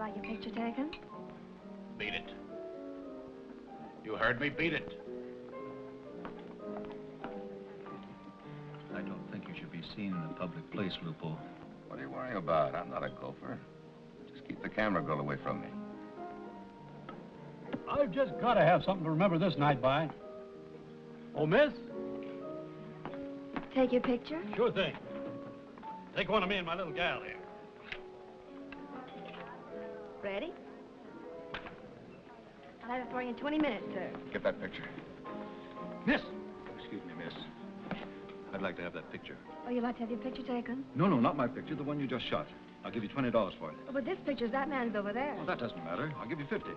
like your picture taken? Beat it. You heard me, beat it. I don't think you should be seen in a public place, Lupo. What are you worrying about? I'm not a gopher. Just keep the camera girl away from me. I've just got to have something to remember this night by. Oh, miss? Take your picture? Sure thing. Take one of me and my little gal here. Ready? I'll have it for you in 20 minutes, sir. Get that picture. Miss! Excuse me, miss. I'd like to have that picture. Oh, you'd like to have your picture taken? No, not my picture, the one you just shot. I'll give you $20 for it. Oh, but this picture's that man's over there. Well, that doesn't matter. I'll give you 50.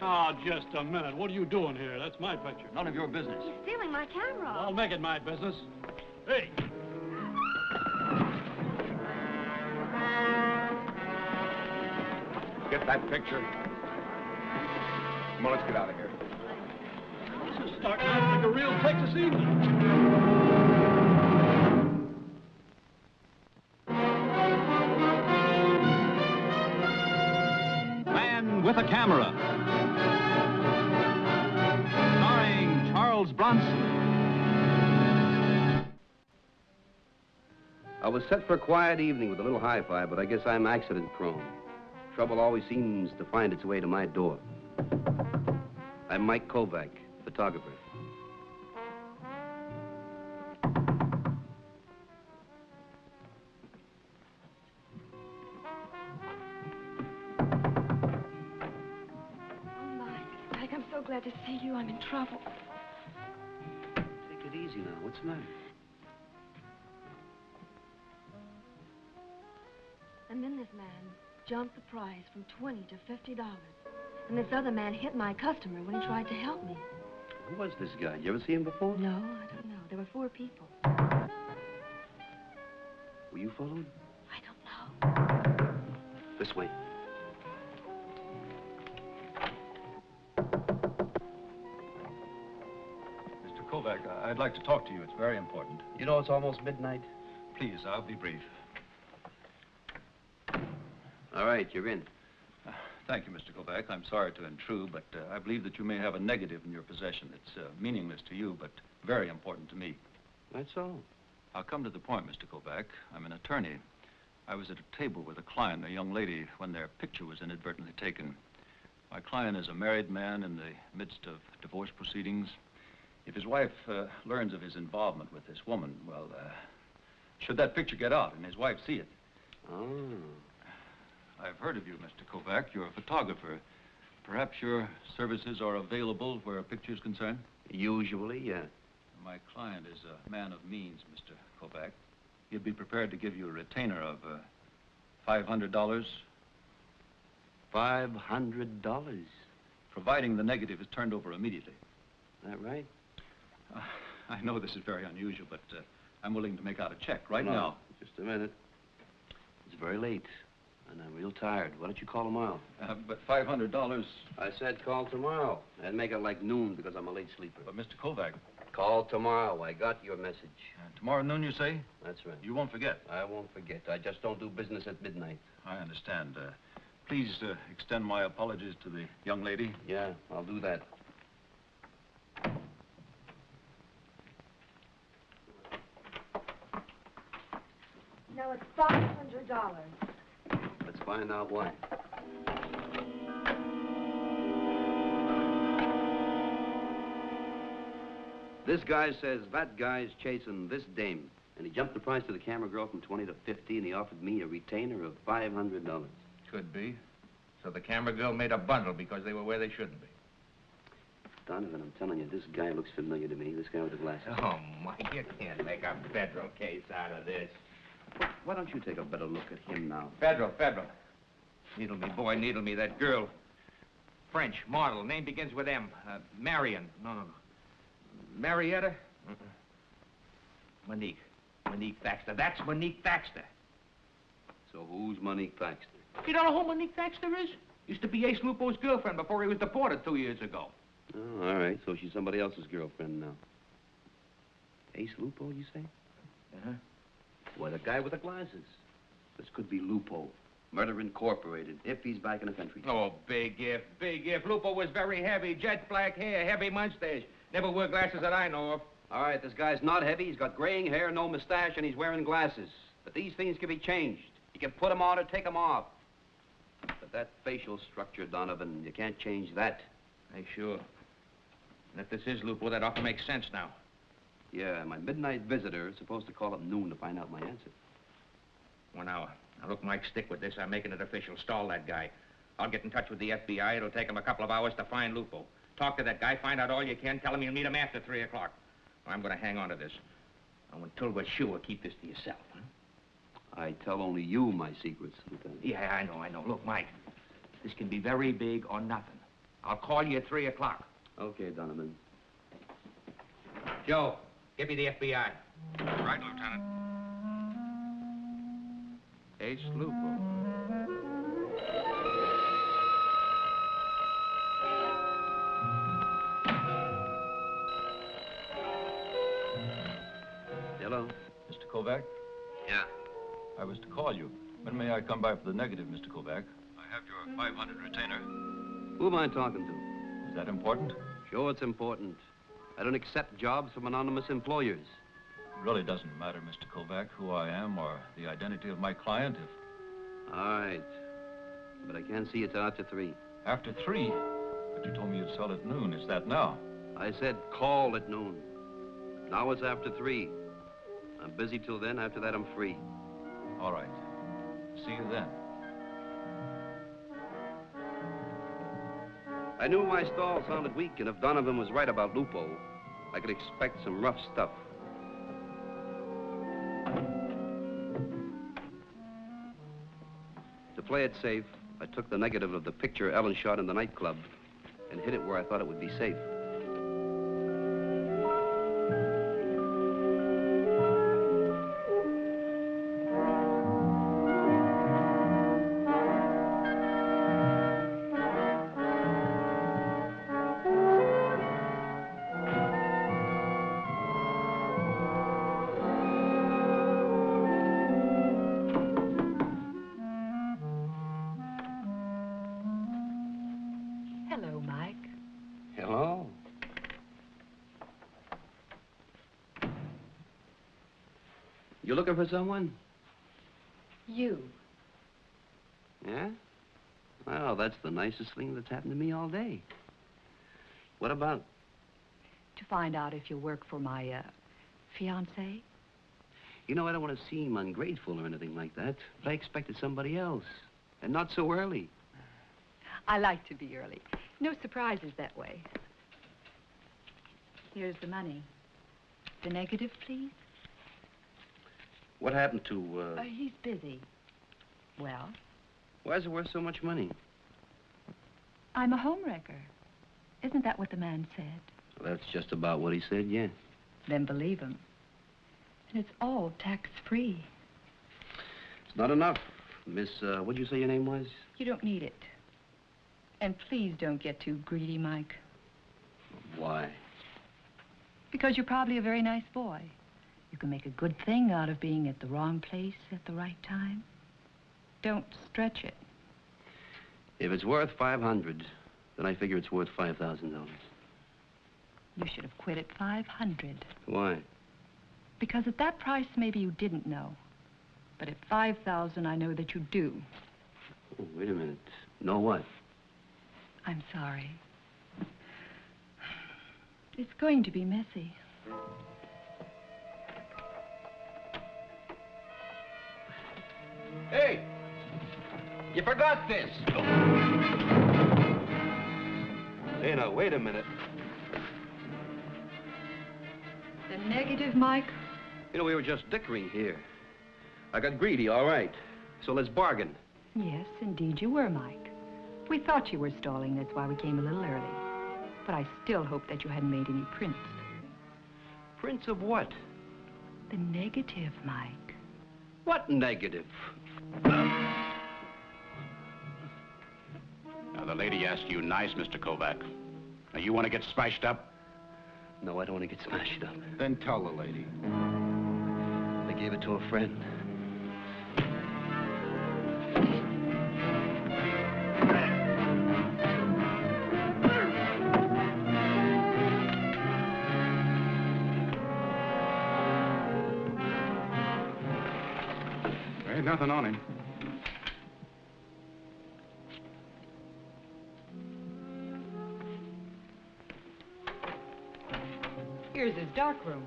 Oh, just a minute. What are you doing here? That's my picture. None of your business. He's stealing my camera. I'll make it my business. Hey! Get that picture. Come on, let's get out of here. This is starting out like a real Texas evening. Man with a Camera, starring Charles Bronson. I was set for a quiet evening with a little hi-fi, but I guess I'm accident-prone. Trouble always seems to find its way to my door. I'm Mike Kovac, photographer. Mike, I'm so glad to see you. I'm in trouble. Take it easy now. What's the matter? And then this man jumped the price from $20 to $50. And this other man hit my customer when he tried to help me. Who was this guy? You ever see him before? No, I don't know. There were 4 people. Were you followed? I don't know. This way. Mr. Kovac, I'd like to talk to you. It's very important. You know it's almost midnight. Please, I'll be brief. All right, you're in. Thank you, Mr. Kovac. I'm sorry to intrude, but I believe that you may have a negative in your possession. It's meaningless to you, but very important to me. That's all. I'll come to the point, Mr. Kovac. I'm an attorney. I was at a table with a client, a young lady, when their picture was inadvertently taken. My client is a married man in the midst of divorce proceedings. If his wife learns of his involvement with this woman, well, should that picture get out and his wife see it? Oh. I've heard of you, Mr. Kovac. You're a photographer. Perhaps your services are available where a picture is concerned? Usually, yeah. My client is a man of means, Mr. Kovac. He'd be prepared to give you a retainer of $500. $500? Providing the negative is turned over immediately. That right? I know this is very unusual, but I'm willing to make out a check right No, now. Just a minute. It's very late. And I'm real tired. Why don't you call tomorrow? But $500... I said call tomorrow. And make it like noon because I'm a late sleeper. But, Mr. Kovac... Call tomorrow. I got your message. Tomorrow noon, you say? That's right. You won't forget? I won't forget. I just don't do business at midnight. I understand. Please extend my apologies to the young lady. Yeah, I'll do that. No, it's $500. Let's find out why. This guy says that guy's chasing this dame. And he jumped the price to the camera girl from 20 to 50, and he offered me a retainer of $500. Could be. So the camera girl made a bundle because they were where they shouldn't be. Donovan, I'm telling you, this guy looks familiar to me. This guy with the glasses. Oh, Mike, you can't make a federal case out of this. Why don't you take a better look at him now? Federal. Needle me, boy, needle me. That girl. French, model. Name begins with M. Marion. No. Marietta? Monique. Monique Thaxter. That's Monique Thaxter. So who's Monique Thaxter? You don't know who Monique Thaxter is? Used to be Ace Lupo's girlfriend before he was deported 2 years ago. Oh, all right. So she's somebody else's girlfriend now. Ace Lupo, you say? Uh-huh. Why, the guy with the glasses. This could be Lupo. Murder Incorporated, if he's back in the country. Oh, big if, big if. Lupo was very heavy. Jet black hair, heavy mustache. Never wore glasses that I know of. All right, this guy's not heavy. He's got graying hair, no mustache, and he's wearing glasses. But these things can be changed. You can put them on or take them off. But that facial structure, Donovan, you can't change that. Hey, sure. And if this is Lupo, that ought to make sense now. Yeah, my midnight visitor is supposed to call at noon to find out my answer. 1 hour. Now, look, Mike, stick with this. I'm making it official. Stall that guy. I'll get in touch with the FBI. It'll take him a couple of hours to find Lupo. Talk to that guy, find out all you can. Tell him you'll meet him after 3 o'clock. I'm going to hang on to this. Now, until we're sure, keep this to yourself, huh? I tell only you my secrets, Lieutenant. Yeah, I know. Look, Mike, this can be very big or nothing. I'll call you at 3 o'clock. Okay, Donovan. Joe, give me the FBI. Right, Lieutenant. Ace Lupo. Hello? Mr. Kovac? Yeah. I was to call you. When may I come by for the negative, Mr. Kovac? I have your 500 retainer. Who am I talking to? Is that important? Sure, it's important. I don't accept jobs from anonymous employers. It really doesn't matter, Mr. Kovac, who I am or the identity of my client if... All right. But I can't see you till after 3. After 3? But you told me you'd sell at noon. Is that now? I said call at noon. Now it's after 3. I'm busy till then. After that, I'm free. All right. See you then. I knew my stall sounded weak, and if Donovan was right about Lupo, I could expect some rough stuff. To play it safe, I took the negative of the picture Ellen shot in the nightclub and hid it where I thought it would be safe. Hello, Mike. Hello? You looking for someone? You. Yeah? Well, that's the nicest thing that's happened to me all day. What about? To find out if you work for my, fiancé? You know, I don't want to seem ungrateful or anything like that, but I expected somebody else. And not so early. I like to be early. No surprises that way. Here's the money. The negative, please? What happened to, He's busy. Well? Why is it worth so much money? I'm a homewrecker. Isn't that what the man said? Well, that's just about what he said, yeah. Then believe him. And it's all tax-free. It's not enough. Miss, what'd you say your name was? You don't need it. And please don't get too greedy, Mike. Why? Because you're probably a very nice boy. You can make a good thing out of being at the wrong place at the right time. Don't stretch it. If it's worth $500, then I figure it's worth $5,000. You should have quit at $500. Why? Because at that price, maybe you didn't know. But at $5,000, I know that you do. Oh, wait a minute. Know what? I'm sorry. It's going to be messy. Hey! You forgot this. Hey, now, wait a minute. The negative, Mike? You know, we were just dickering here. I got greedy, all right. So let's bargain. Yes, indeed you were, Mike. We thought you were stalling, that's why we came a little early. But I still hope that you hadn't made any prints. Prints of what? The negative, Mike. What negative? Now, the lady asked you nice, Mr. Kovac. Now, you want to get smashed up? No, I don't want to get smashed up. Then tell the lady. I gave it to a friend. nothing on him. Here's his dark room.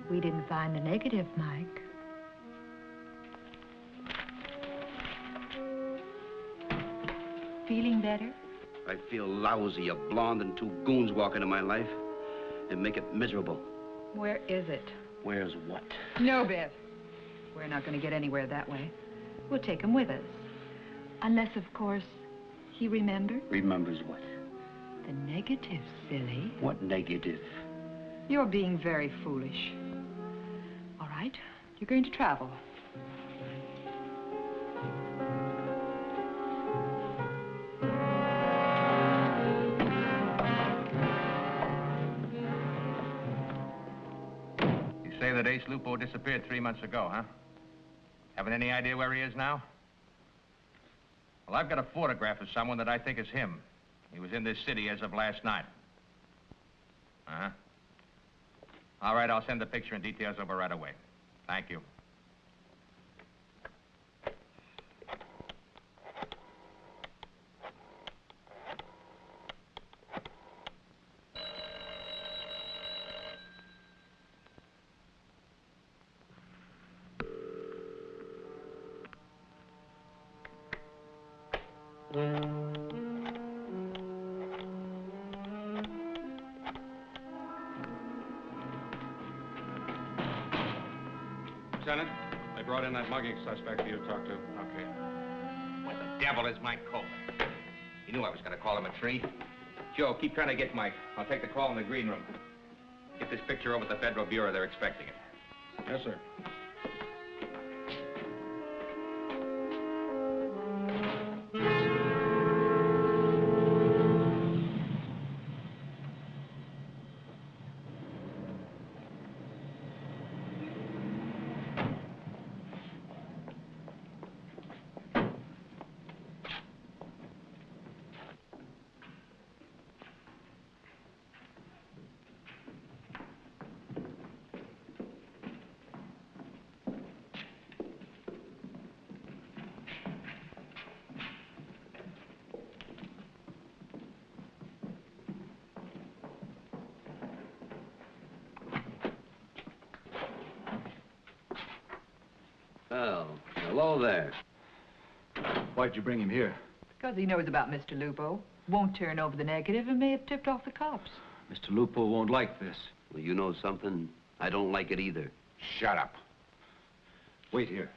We didn't find the negative, Mike. Feeling better? I feel lousy. A blonde and two goons walk into my life and make it miserable. Where is it? Where's what? No, Biff. We're not going to get anywhere that way. We'll take him with us. Unless, of course, he remembers. Remembers what? The negative, silly. What negative? You're being very foolish. All right, you're going to travel. You say that Ace Lupo disappeared 3 months ago, huh? Haven't any idea where he is now? Well, I've got a photograph of someone that I think is him. He was in this city as of last night. Uh-huh. All right, I'll send the picture and details over right away. Thank you. Lieutenant, they brought in that mugging suspect for you to talk to. Okay. What the devil is Mike Kovac? You knew I was going to call him a tree. Joe, keep trying to get Mike. I'll take the call in the green room. Get this picture over to the Federal Bureau. They're expecting it. Yes, sir. Well, hello there. Why'd you bring him here? Because he knows about Mr. Lupo. Won't turn over the negative and may have tipped off the cops. Mr. Lupo won't like this. Well, you know something? I don't like it either. Shut up. Wait here.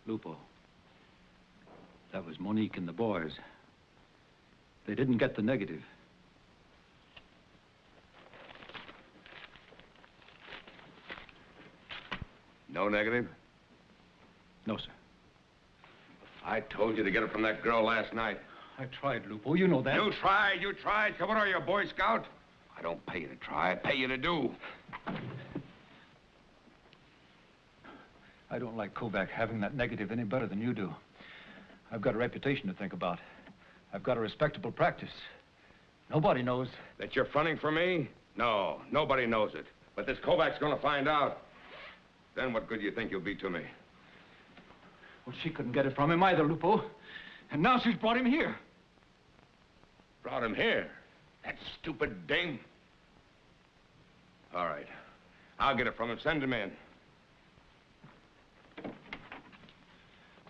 Lupo. That was Monique and the boys. They didn't get the negative. No negative? No, sir. I told you to get it from that girl last night. I tried, Lupo. You know that. You tried. So what are you, a Boy Scout? I don't pay you to try. I pay you to do. I don't like Kovac having that negative any better than you do. I've got a reputation to think about. I've got a respectable practice. Nobody knows. That you're fronting for me? No, nobody knows it. But this Kovac's gonna find out. Then what good do you think you'll be to me? Well, she couldn't get it from him either, Lupo. And now she's brought him here. Brought him here? That stupid dame? All right. I'll get it from him. Send him in.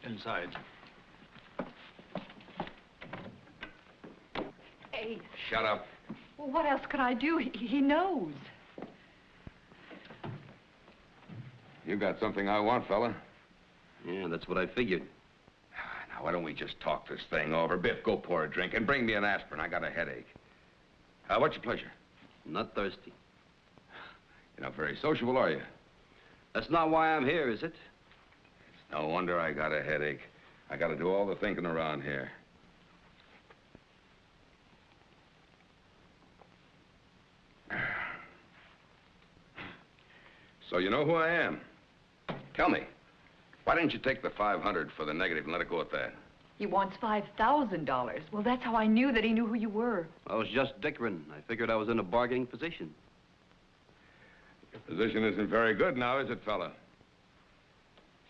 Inside. Hey. Shut up. Well, what else could I do? He knows. You got something I want, fella. Yeah, that's what I figured. Now, why don't we just talk this thing over? Biff, go pour a drink and bring me an aspirin. I got a headache. What's your pleasure? Not thirsty. You're not very sociable, are you? That's not why I'm here, is it? It's no wonder I got a headache. I got to do all the thinking around here. So you know who I am? Tell me, why didn't you take the 500 for the negative and let it go at that? He wants $5,000. Well, that's how I knew that he knew who you were. I was just dickering. I figured I was in a bargaining position. Your position isn't very good now, is it, fella?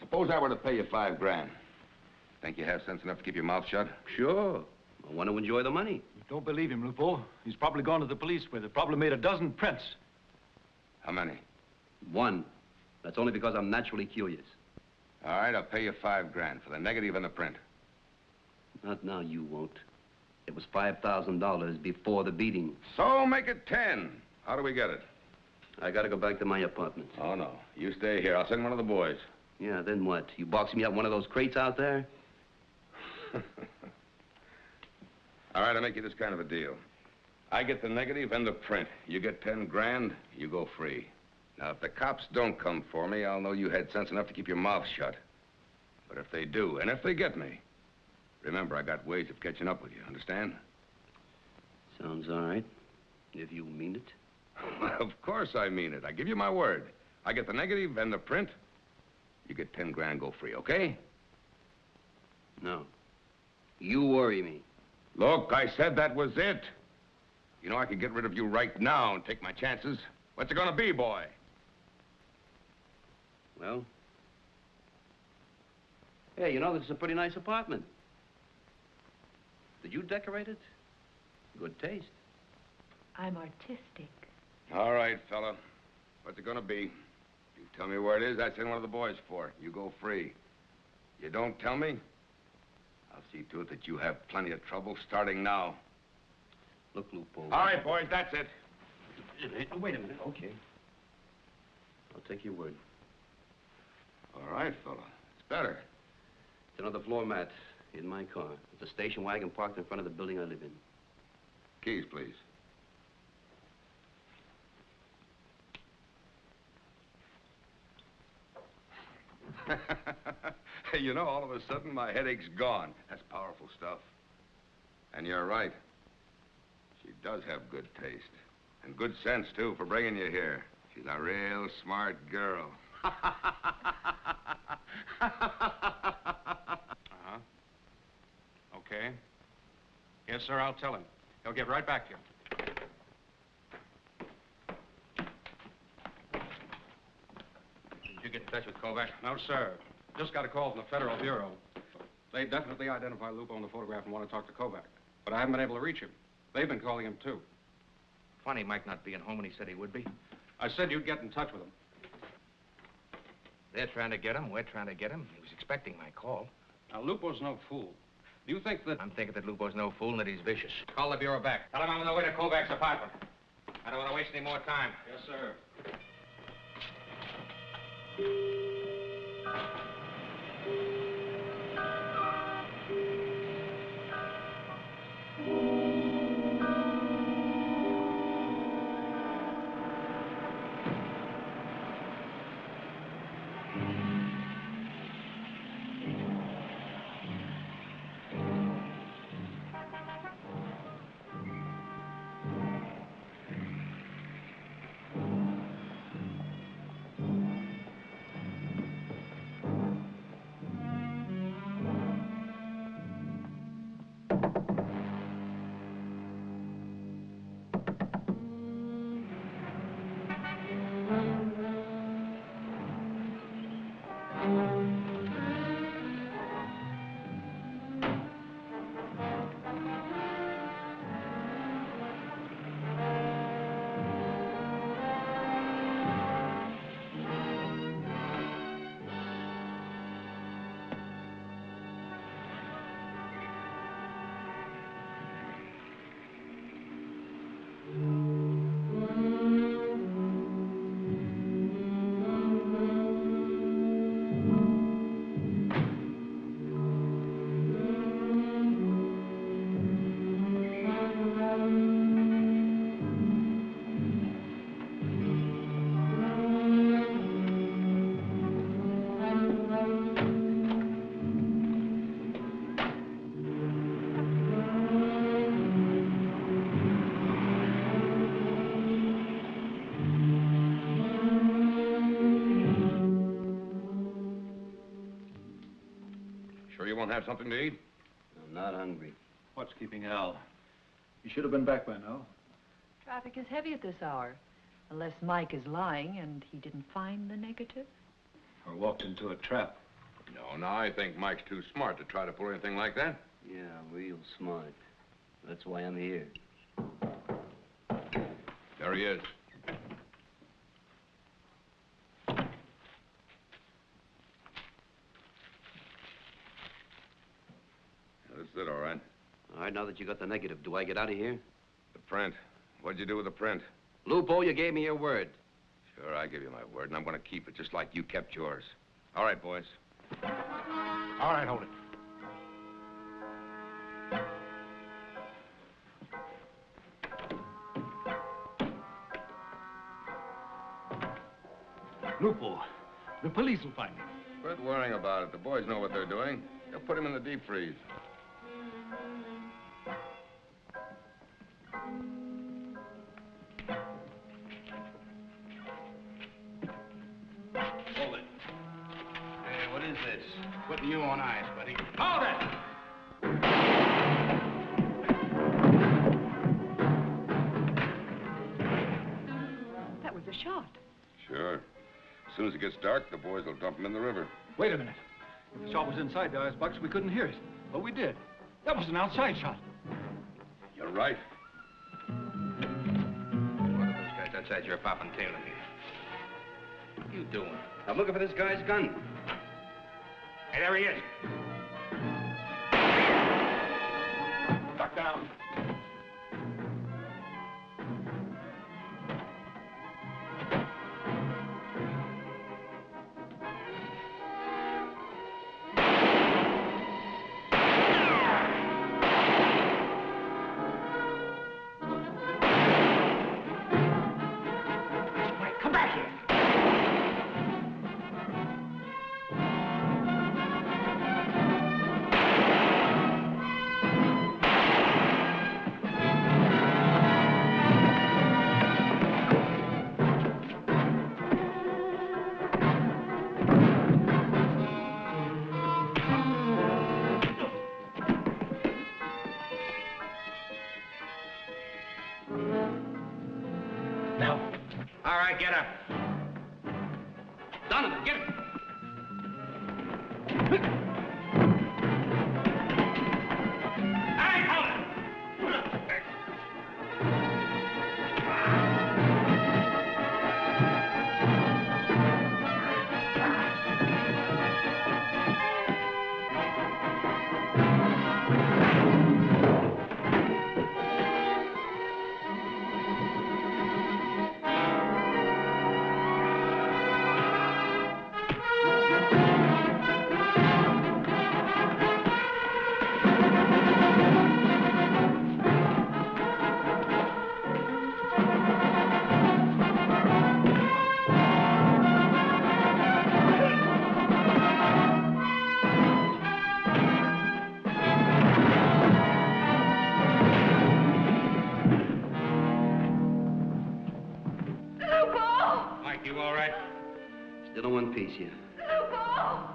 Suppose I were to pay you $5 grand. Think you have sense enough to keep your mouth shut? Sure. I want to enjoy the money. Don't believe him, Lupo. He's probably gone to the police with it. Probably made a dozen prints. How many? One. That's only because I'm naturally curious. All right, I'll pay you $5 grand for the negative and the print. Not now, you won't. It was $5,000 before the beating. So make it 10. How do we get it? I gotta go back to my apartment. Oh, no. You stay here. I'll send one of the boys. Yeah, then what? You box me out one of those crates out there? All right, I'll make you this kind of a deal. I get the negative and the print. You get 10 grand, you go free. Now, if the cops don't come for me, I'll know you had sense enough to keep your mouth shut. But if they do, and if they get me, remember, I got ways of catching up with you, understand? Sounds all right, if you mean it. Of course I mean it. I give you my word. I get the negative and the print. You get 10 grand, go free, okay? No. You worry me. Look, I said that was it. You know, I could get rid of you right now and take my chances. What's it gonna be, boy? Well? Hey, you know, this is a pretty nice apartment. Did you decorate it? Good taste. I'm artistic. All right, fella. What's it gonna be? You tell me where it is, I send one of the boys for it. You go free. You don't tell me, I'll see to it that you have plenty of trouble starting now. Look, Lupo. All right, boys, that's it. Wait a minute. Okay. I'll take your word. All right, fella. It's better. It's another floor mat in my car. It's a station wagon parked in front of the building I live in. Keys, please. Hey, you know, all of a sudden, my headache's gone. That's powerful stuff. And you're right. She does have good taste. And good sense, too, for bringing you here. She's a real smart girl. Okay. Yes, sir, I'll tell him. He'll get right back to you. Did you get in touch with Kovac? No, sir. Just got a call from the Federal Bureau. They definitely identify Lupo in the photograph and want to talk to Kovac. But I haven't been able to reach him. They've been calling him, too. Funny Mike not being home when he said he would be. I said you'd get in touch with him. They're trying to get him. We're trying to get him. He was expecting my call. Now, Lupo's no fool. Do you think that... I'm thinking that Lupo's no fool and that he's vicious. Call the Bureau back. Tell him I'm on the way to Kovac's apartment. I don't want to waste any more time. Yes, sir. don't have something to eat? I'm not hungry. What's keeping Al? You should have been back by now. Traffic is heavy at this hour. Unless Mike is lying and he didn't find the negative. Or walked into a trap. No, I think Mike's too smart to try to pull anything like that. Yeah, real smart. That's why I'm here. There he is. That's it, all right. All right, now that you got the negative, do I get out of here? The print. What'd you do with the print? Lupo, you gave me your word. Sure, I give you my word, and I'm going to keep it just like you kept yours. All right, boys. All right, hold it. Lupo, the police will find him. Quit worrying about it. The boys know what they're doing. They'll put him in the deep freeze. Hold it. Hey, what is this? Putting you on ice, buddy. Hold it! That was a shot. Sure. As soon as it gets dark, the boys will dump him in the river. Wait a minute. If the shot was inside the icebox, we couldn't hear it. But we did. That was an outside shot. You're right. One of those guys outside your popping tail at me. What are you doing? I'm looking for this guy's gun. Hey, there he is. Duck down. Come back here. Now. All right, get up. Donovan, get him. Hey, hold it! Lupo! Mike, you all right? Still in one piece here. Lupo!